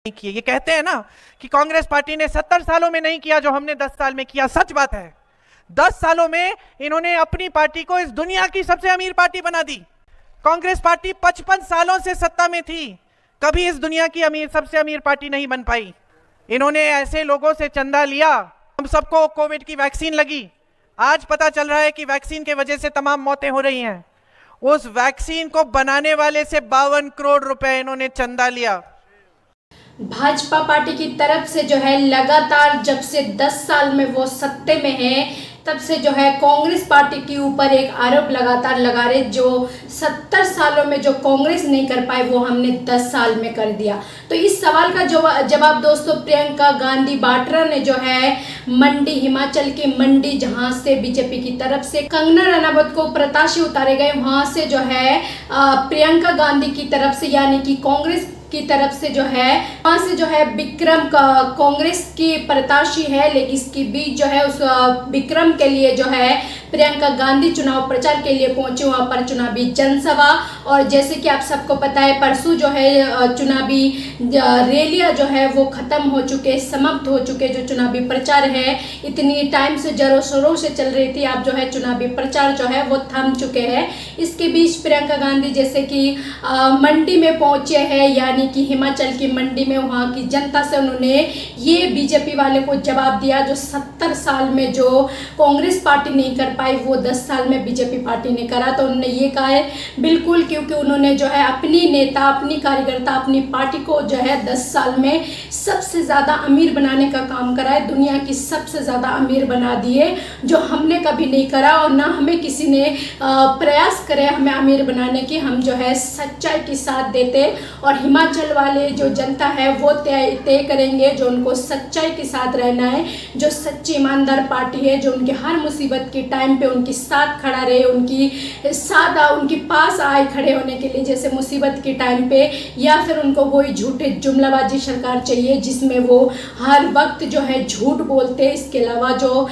किए। ये कहते हैं ना कि कांग्रेस पार्टी ने 70 सालों में नहीं किया जो हमने 10 साल में किया। सच बात है। 10 सालों में इन्होंने अपनी पार्टी को इस दुनिया की सबसे अमीर पार्टी बना दी। कांग्रेस पार्टी 55 सालों से सत्ता में थी, कभी इस दुनिया की सबसे अमीर पार्टी नहीं बन पाई। इन्होंने ऐसे लोगों से चंदा लिया, हम सबको कोविड की वैक्सीन लगी। आज पता चल रहा है कि वैक्सीन की वजह से तमाम मौतें हो रही हैं। उस वैक्सीन को बनाने वाले से 52 करोड़ रुपए इन्होंने चंदा लिया। भाजपा पार्टी की तरफ से जो है लगातार जब से 10 साल में वो सत्ते में है तब से जो है कांग्रेस पार्टी के ऊपर एक आरोप लगातार लगा रहे, जो 70 सालों में जो कांग्रेस नहीं कर पाए वो हमने 10 साल में कर दिया। तो इस सवाल का जवाब दोस्तों प्रियंका गांधी वाड्रा ने जो है मंडी, हिमाचल की मंडी जहां से बीजेपी की तरफ से कंगना रनावत को प्रत्याशी उतारे गए, वहां से जो है प्रियंका गांधी की तरफ से यानी कि कांग्रेस की तरफ से जो है वहां से जो है विक्रम कांग्रेस की प्रत्याशी है, लेकिन इसके बीच जो है उस विक्रम के लिए जो है प्रियंका गांधी चुनाव प्रचार के लिए पहुंचे, वहां पर चुनावी जनसभा। और जैसे कि आप सबको पता है परसों जो है चुनावी रैलियां जो है वो खत्म हो चुके, समाप्त हो चुके। जो चुनावी प्रचार है इतनी टाइम से जोरों शोरों से चल रही थी, अब जो है चुनावी प्रचार जो है वो थम चुके हैं। इसके बीच प्रियंका गांधी जैसे कि मंडी में पहुंचे हैं, यानी कि हिमाचल की मंडी में वहां की जनता से उन्होंने ये बीजेपी वाले को जवाब दिया, जो 70 साल में जो कांग्रेस पार्टी नहीं कर पाई वो 10 साल में बीजेपी पार्टी ने करा। तो उन्होंने ये कहा है बिल्कुल, क्योंकि उन्होंने जो है अपनी नेता, अपनी कार्यकर्ता, अपनी पार्टी को जो है 10 साल में सबसे ज़्यादा अमीर बनाने का काम करा है, दुनिया की सबसे ज़्यादा अमीर बना दिए, जो हमने कभी नहीं करा और ना हमें किसी ने प्रयास करे हमें अमीर बनाने की। हम जो है सच्चाई के साथ देते और हिमाचल वाले जो जनता है वो तय करेंगे जो उनको सच्चाई के साथ रहना है, जो सच्ची ईमानदार पार्टी है, जो उनके हर मुसीबत के टाइम पे उनके साथ खड़ा रहे, उनके पास आए खड़े होने के लिए, जैसे मुसीबत के टाइम पे, या फिर उनको कोई झूठे जुमलाबाजी सरकार चाहिए जिसमें वो हर वक्त जो है झूठ बोलते। इसके अलावा जो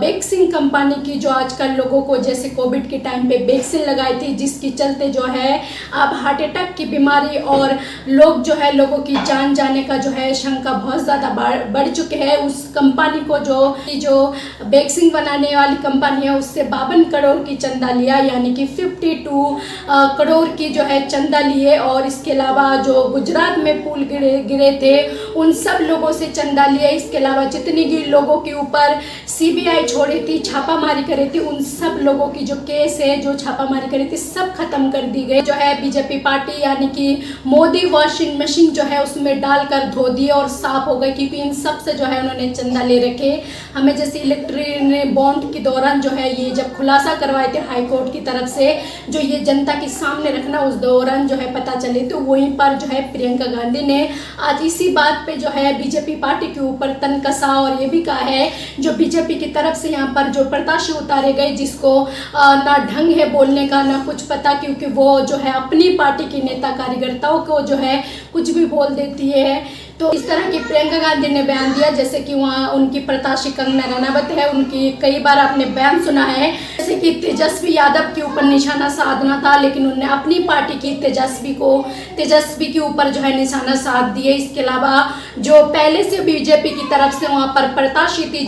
वैक्सीन कंपनी की जो आजकल लोगों को जैसे कोविड के टाइम पे वैक्सीन लगाई थी, जिसके चलते जो है अब हार्ट अटैक की बीमारी और लोग जो है लोगों की जान जाने का जो है शंका बहुत ज़्यादा बढ़ चुके हैं। उस कंपनी को जो वैक्सीन बनाने वाली कंपनी है उससे 52 करोड़ की चंदा लिया, यानी कि 52 करोड़ की जो है चंदा लिए। और इसके अलावा जो गुजरात में पुल गिरे थे उन सब लोगों से चंदा लिए। इसके अलावा जितनी भी लोगों के ऊपर CBI छोड़ी थी, छापामारी करी थी, उन सब लोगों की जो केस है, जो छापामारी करी थी, सब खत्म कर दी गई। जो है बीजेपी पार्टी यानी कि मोदी वॉशिंग मशीन जो है उसमें डालकर धो दिए और साफ हो गए, क्योंकि इन सब से जो है उन्होंने चंदा ले रखे। हमें जैसे इलेक्ट्रिक बॉन्ड के दौरान जो है ये जब खुलासा करवाए थे हाई कोर्ट की तरफ से, जो ये जनता के सामने रखना, उस दौरान जो है पता चले, तो वहीं पर जो है प्रियंका गांधी ने आज इसी बात पे जो है बीजेपी पार्टी के ऊपर तन कसा और ये भी कहा है जो बीजेपी की तरफ से यहाँ पर जो प्रत्याशी उतारे गए, जिसको ना ढंग है बोलने का ना कुछ पता, क्योंकि वो जो है अपनी पार्टी के नेता कार्यकर्ताओं को जो है कुछ भी बोल देती है। तो इस तरह की प्रियंका गांधी ने बयान दिया, जैसे कि वहाँ उनकी प्रत्याशी कंगना रनावत है, उनकी कई बार आपने बयान सुना है, जैसे कि तेजस्वी यादव के ऊपर निशाना साधना था, लेकिन उन्होंने अपनी पार्टी की तेजस्वी के ऊपर जो है निशाना साध दिए। इसके अलावा जो पहले से बीजेपी की तरफ से वहाँ पर प्रत्याशी थी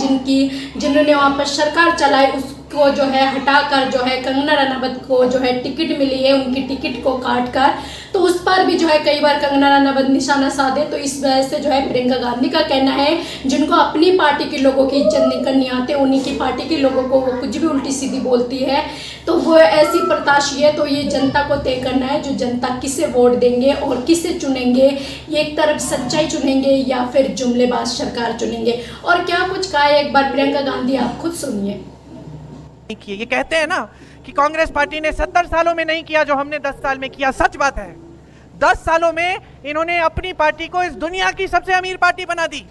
जिन्होंने वहाँ पर सरकार चलाई, को जो है हटाकर जो है कंगना रनावत को जो है टिकट मिली है, उनकी टिकट को काट कर, तो उस पर भी जो है कई बार कंगना रनावत निशाना साधे। तो इस वजह से जो है प्रियंका गांधी का कहना है जिनको अपनी पार्टी के लोगों की इज्जत नहीं करनी आते, उन्हीं की पार्टी के लोगों को वो कुछ भी उल्टी सीधी बोलती है, तो वो ऐसी प्रत्याशी है। तो ये जनता को तय करना है जो जनता किसे वोट देंगे और किसे चुनेंगे, ये एक तरफ सच्चाई चुनेंगे या फिर जुमलेबाज सरकार चुनेंगे। और क्या कुछ कहा है एक बार प्रियंका गांधी, आप खुद सुनिए। किए। ये कहते हैं ना कि कांग्रेस पार्टी ने 70 सालों में नहीं किया जो हमने 10 साल में किया। सच बात है। 10 सालों में इन्होंने अपनी पार्टी को इस दुनिया की सबसे अमीर पार्टी बना दी,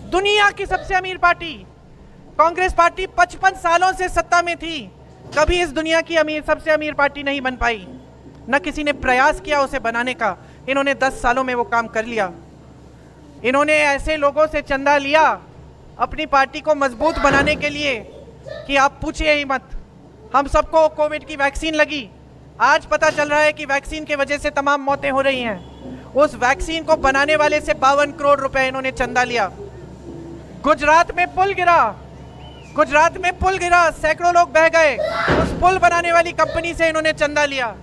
दुनिया की सबसे अमीर पार्टी। कांग्रेस पार्टी 55 सालों से सत्ता में थी, कभी इस दुनिया की सबसे अमीर पार्टी नहीं बन पाई, न किसी ने प्रयास किया उसे बनाने का। इन्होंने 10 सालों में वो काम कर लिया। इन्होंने ऐसे लोगों से चंदा लिया अपनी पार्टी को मजबूत बनाने के लिए कि आप पूछिए ही मत। हम सबको कोविड की वैक्सीन लगी, आज पता चल रहा है कि वैक्सीन की वजह से तमाम मौतें हो रही हैं। उस वैक्सीन को बनाने वाले से 52 करोड़ रुपए इन्होंने चंदा लिया। गुजरात में पुल गिरा, सैकड़ों लोग बह गए, उस पुल बनाने वाली कंपनी से इन्होंने चंदा लिया।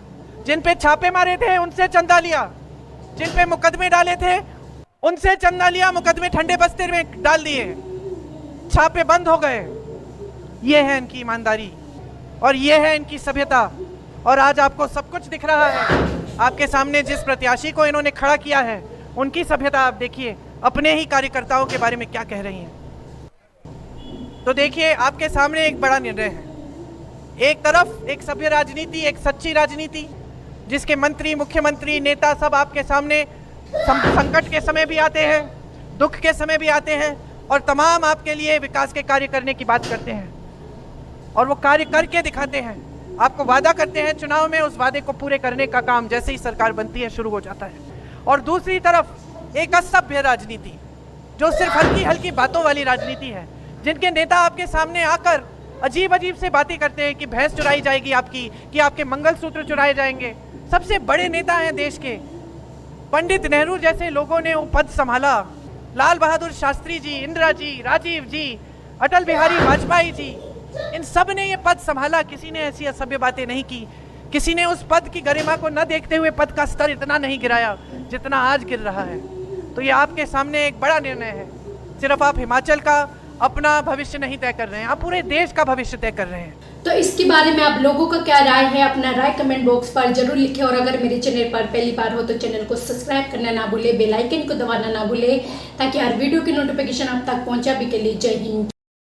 जिन पे छापे मारे थे उनसे चंदा लिया, जिन पे मुकदमे डाले थे उनसे चंदा लिया, मुकदमे ठंडे बस्ते में डाल दिए, छापे बंद हो गए। ये है इनकी ईमानदारी और ये है इनकी सभ्यता। और आज आपको सब कुछ दिख रहा है। आपके सामने जिस प्रत्याशी को इन्होंने खड़ा किया है उनकी सभ्यता आप देखिए, अपने ही कार्यकर्ताओं के बारे में क्या कह रही हैं। तो देखिए, आपके सामने एक बड़ा निर्णय है। एक तरफ एक सभ्य राजनीति, एक सच्ची राजनीति, जिसके मंत्री, मुख्यमंत्री, नेता सब आपके सामने संकट के समय भी आते हैं, दुख के समय भी आते हैं और तमाम आपके लिए विकास के कार्य करने की बात करते हैं और वो कार्य करके दिखाते हैं। आपको वादा करते हैं, चुनाव में उस वादे को पूरे करने का काम जैसे ही सरकार बनती है शुरू हो जाता है। और दूसरी तरफ एक असभ्य राजनीति, जो सिर्फ हल्की हल्की बातों वाली राजनीति है, जिनके नेता आपके सामने आकर अजीब अजीब से बातें करते हैं कि भैंस चुराई जाएगी आपकी, कि आपके मंगलसूत्र चुराए जाएंगे। सबसे बड़े नेता हैं देश के, पंडित नेहरू जैसे लोगों ने वो पद संभाला, लाल बहादुर शास्त्री जी, इंदिरा जी, राजीव जी, अटल बिहारी वाजपेयी जी, इन सब ने ये पद संभाला। किसी ने ऐसी असभ्य बातें नहीं की, किसी ने उस पद की गरिमा को न देखते हुए पद का स्तर इतना नहीं गिराया जितना आज गिर रहा है। तो ये आपके सामने एक बड़ा निर्णय है। सिर्फ आप हिमाचल का अपना भविष्य नहीं तय कर रहे हैं, आप पूरे देश का भविष्य तय कर रहे हैं। तो इसके बारे में आप लोगों का क्या राय है, अपना राय कमेंट बॉक्स पर जरूर लिखें। और अगर मेरे चैनल पर पहली बार हो तो चैनल को सब्सक्राइब करना ना भूले, बेल आइकन को दबाना ना भूले, ताकि हर वीडियो की नोटिफिकेशन आप तक पहुंचा भी के लिए। जय हिंद।